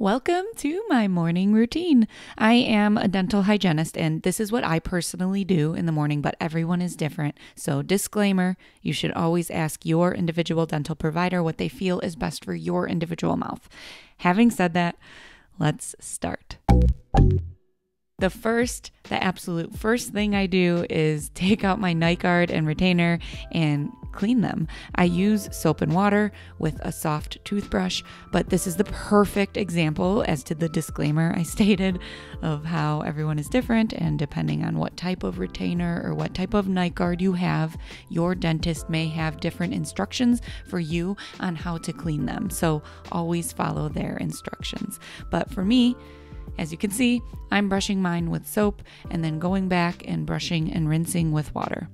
Welcome to my morning routine. I am a dental hygienist, and this is what I personally do in the morning, but everyone is different. So disclaimer, you should always ask your individual dental provider what they feel is best for your individual mouth. Having said that, let's start. The absolute first thing I do is take out my night guard and retainer and clean them. I use soap and water with a soft toothbrush, but this is the perfect example as to the disclaimer I stated of how everyone is different, and depending on what type of retainer or what type of night guard you have, your dentist may have different instructions for you on how to clean them. So always follow their instructions. But for me, as you can see, I'm brushing mine with soap and then going back and brushing and rinsing with water.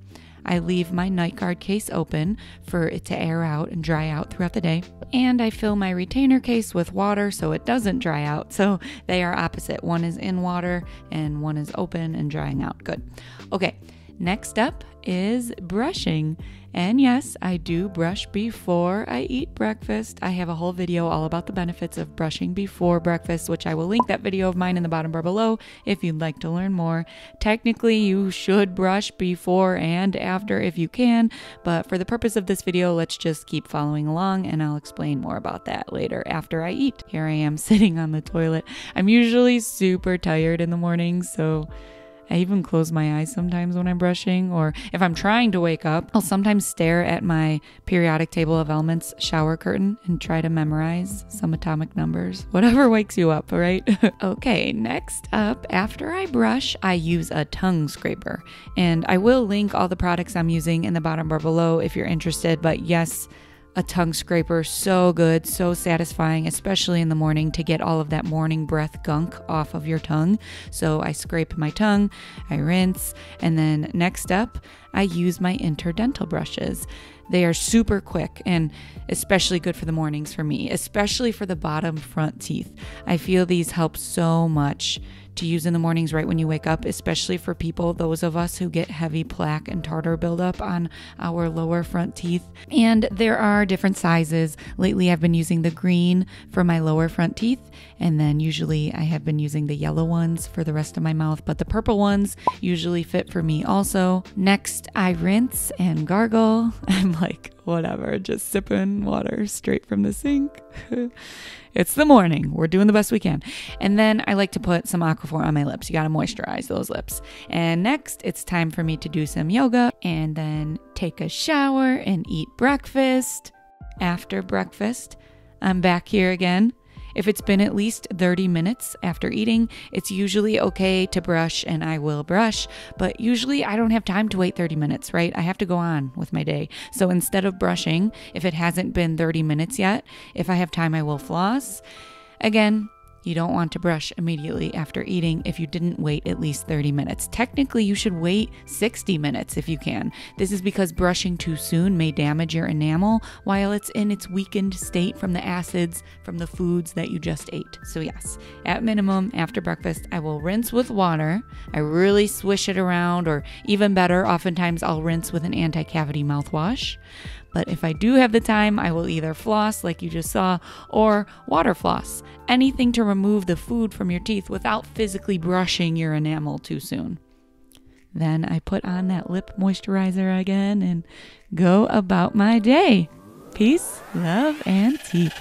I leave my night guard case open for it to air out and dry out throughout the day. And I fill my retainer case with water so it doesn't dry out. So they are opposite. One is in water and one is open and drying out. Good. Okay, next up is brushing. And yes, I do brush before I eat breakfast. I have a whole video all about the benefits of brushing before breakfast, which I will link that video of mine in the bottom bar below if you'd like to learn more. Technically, you should brush before and after if you can, but for the purpose of this video, let's just keep following along and I'll explain more about that later after I eat. Here I am sitting on the toilet. I'm usually super tired in the morning, so I even close my eyes sometimes when I'm brushing, or if I'm trying to wake up, I'll sometimes stare at my periodic table of elements shower curtain and try to memorize some atomic numbers. Whatever wakes you up, right? Okay, next up, after I brush, I use a tongue scraper. And I will link all the products I'm using in the bottom bar below if you're interested, but yes, a tongue scraper, so good, so satisfying, especially in the morning to get all of that morning breath gunk off of your tongue. So I scrape my tongue, I rinse, and then next up, I use my Interdental brushes. They are super quick and especially good for the mornings for me, especially for the bottom front teeth. I feel these help so much to use in the mornings right when you wake up, especially for people, those of us who get heavy plaque and tartar buildup on our lower front teeth. And there are different sizes. Lately, I've been using the green for my lower front teeth, and then usually I have been using the yellow ones for the rest of my mouth, but the purple ones usually fit for me also. Next, I rinse and gargle. I'm like, whatever, just sipping water straight from the sink. It's the morning. We're doing the best we can. And then I like to put some Aquaphor on my lips. You got to moisturize those lips. And next, it's time for me to do some yoga and then take a shower and eat breakfast. After breakfast, I'm back here again. If it's been at least 30 minutes after eating, it's usually okay to brush, and I will brush, but usually I don't have time to wait 30 minutes, right? I have to go on with my day. So instead of brushing, if it hasn't been 30 minutes yet, if I have time, I will floss. Again, you don't want to brush immediately after eating if you didn't wait at least 30 minutes. Technically, you should wait 60 minutes if you can. This is because brushing too soon may damage your enamel while it's in its weakened state from the acids from the foods that you just ate. So yes, at minimum, after breakfast, I will rinse with water. I really swish it around, or even better, oftentimes I'll rinse with an anti-cavity mouthwash. But if I do have the time, I will either floss, like you just saw, or water floss. Anything to remove the food from your teeth without physically brushing your enamel too soon. Then I put on that lip moisturizer again and go about my day. Peace, love, and teeth.